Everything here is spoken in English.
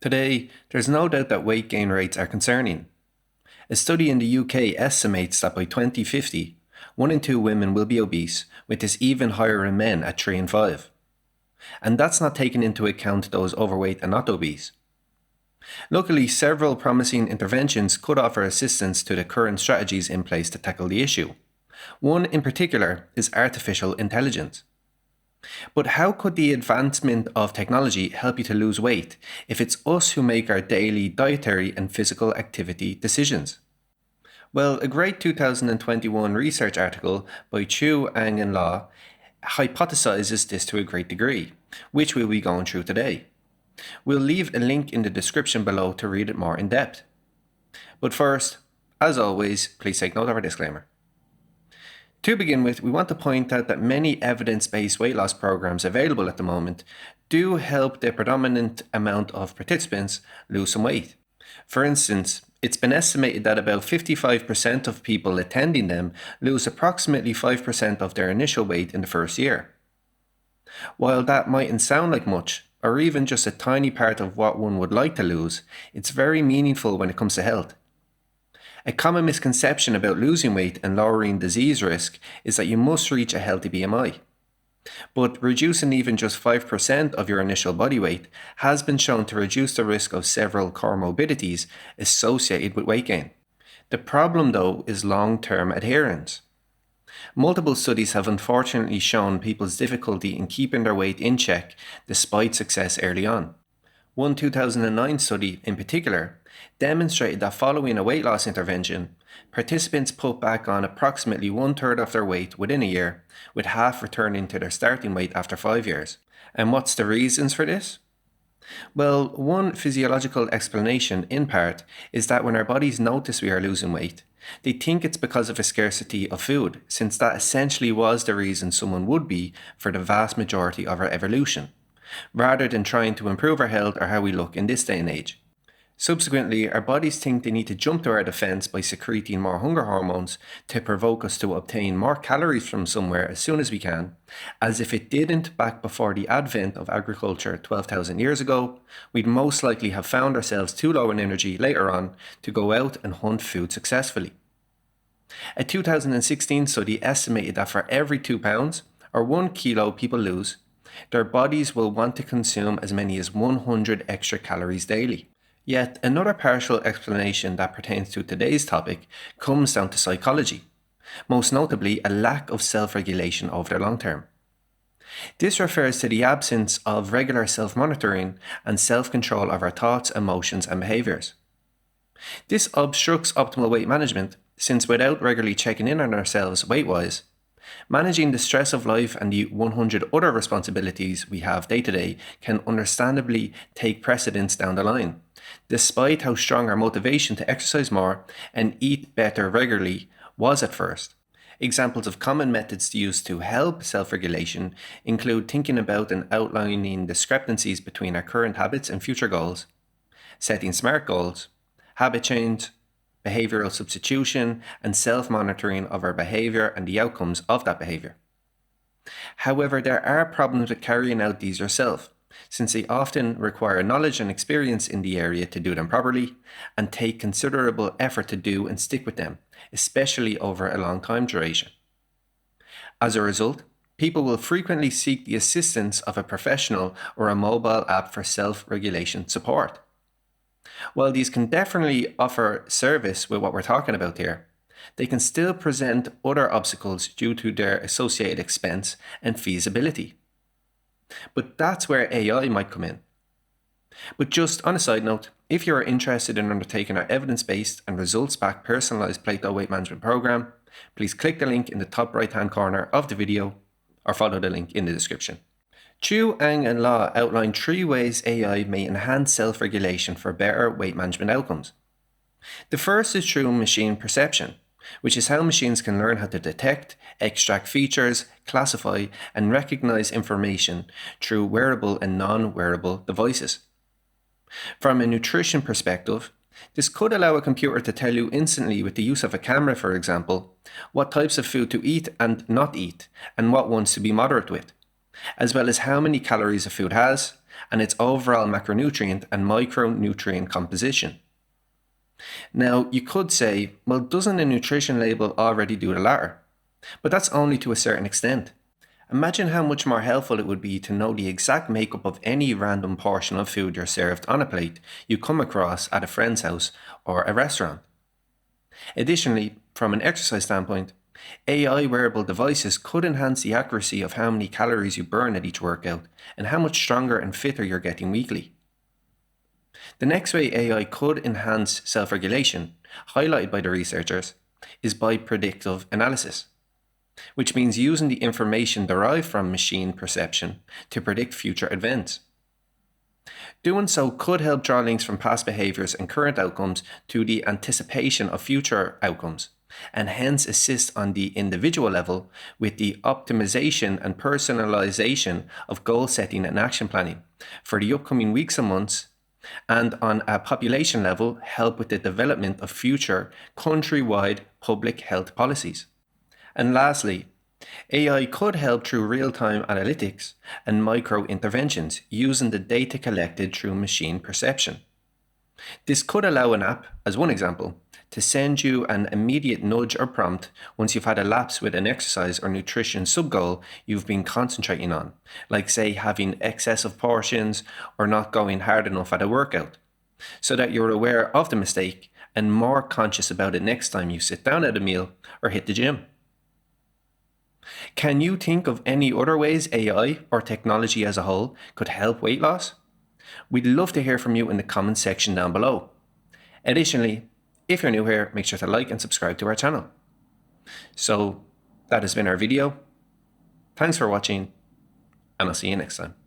Today, there's no doubt that weight gain rates are concerning. A study in the UK estimates that by 2050, 1 in 2 women will be obese, with this even higher in men at 3 in 5. And that's not taking into account those overweight and not obese. Luckily, several promising interventions could offer assistance to the current strategies in place to tackle the issue. One in particular is artificial intelligence. But how could the advancement of technology help you to lose weight if it's us who make our daily dietary and physical activity decisions? Well, a great 2021 research article by Chu Ang and La hypothesizes this to a great degree, which we'll be going through today. We'll leave a link in the description below to read it more in depth. But first, as always, please take note of our disclaimer. To begin with, we want to point out that many evidence-based weight loss programs available at the moment do help the predominant amount of participants lose some weight. For instance, it's been estimated that about 55% of people attending them lose approximately 5% of their initial weight in the first year. While that mightn't sound like much, or even just a tiny part of what one would like to lose, it's very meaningful when it comes to health. A common misconception about losing weight and lowering disease risk is that you must reach a healthy BMI. But reducing even just 5% of your initial body weight has been shown to reduce the risk of several comorbidities associated with weight gain. The problem, though, is long-term adherence. Multiple studies have unfortunately shown people's difficulty in keeping their weight in check despite success early on. One 2009 study in particular demonstrated that following a weight loss intervention, participants put back on approximately 1/3 of their weight within a year, with half returning to their starting weight after 5 years. And what's the reasons for this? Well, one physiological explanation, in part, is that when our bodies notice we are losing weight, they think it's because of a scarcity of food, since that essentially was the reason someone would be for the vast majority of our evolution, rather than trying to improve our health or how we look in this day and age. Subsequently, our bodies think they need to jump to our defense by secreting more hunger hormones to provoke us to obtain more calories from somewhere as soon as we can, as if it didn't back before the advent of agriculture 12,000 years ago, we'd most likely have found ourselves too low in energy later on to go out and hunt food successfully. A 2016 study estimated that for every 2 pounds, or 1 kilo people lose, their bodies will want to consume as many as 100 extra calories daily. Yet another partial explanation that pertains to today's topic comes down to psychology, most notably a lack of self-regulation over the long term. This refers to the absence of regular self-monitoring and self-control of our thoughts, emotions, and behaviours. This obstructs optimal weight management, since without regularly checking in on ourselves weight-wise, managing the stress of life and the 100 other responsibilities we have day to day can understandably take precedence down the line, despite how strong our motivation to exercise more and eat better regularly was at first. Examples of common methods used to help self-regulation include thinking about and outlining discrepancies between our current habits and future goals, setting SMART goals, habit change, behavioral substitution, and self-monitoring of our behavior and the outcomes of that behavior. However, there are problems with carrying out these yourself, since they often require knowledge and experience in the area to do them properly, and take considerable effort to do and stick with them, especially over a long time duration. As a result, people will frequently seek the assistance of a professional or a mobile app for self-regulation support. While these can definitely offer service with what we're talking about here, they can still present other obstacles due to their associated expense and feasibility. But that's where AI might come in. But just on a side note, if you are interested in undertaking our evidence-based and results-backed personalized Plato weight management program, please click the link in the top right-hand corner of the video or follow the link in the description. Chu, Ang, and La outline 3 ways AI may enhance self-regulation for better weight management outcomes. The first is through machine perception, which is how machines can learn how to detect, extract features, classify, and recognize information through wearable and non-wearable devices. From a nutrition perspective, this could allow a computer to tell you instantly, with the use of a camera for example, what types of food to eat and not eat, and what ones to be moderate with, as well as how many calories a food has, and its overall macronutrient and micronutrient composition. Now, you could say, well, doesn't a nutrition label already do the latter? But that's only to a certain extent. Imagine how much more helpful it would be to know the exact makeup of any random portion of food you're served on a plate you come across at a friend's house or a restaurant. Additionally, from an exercise standpoint, AI wearable devices could enhance the accuracy of how many calories you burn at each workout and how much stronger and fitter you're getting weekly. The next way AI could enhance self-regulation, highlighted by the researchers, is by predictive analysis, which means using the information derived from machine perception to predict future events. Doing so could help draw links from past behaviors and current outcomes to the anticipation of future outcomes, and hence assist on the individual level with the optimization and personalization of goal setting and action planning for the upcoming weeks and months, and on a population level help with the development of future countrywide public health policies. And lastly, AI could help through real-time analytics and micro-interventions using the data collected through machine perception. This could allow an app, as one example, to send you an immediate nudge or prompt once you've had a lapse with an exercise or nutrition sub-goal you've been concentrating on, like say having excessive portions or not going hard enough at a workout, so that you're aware of the mistake and more conscious about it next time you sit down at a meal or hit the gym. Can you think of any other ways AI or technology as a whole could help weight loss? We'd love to hear from you in the comments section down below. Additionally, if you're new here, make sure to like and subscribe to our channel. So that has been our video. Thanks for watching, and I'll see you next time.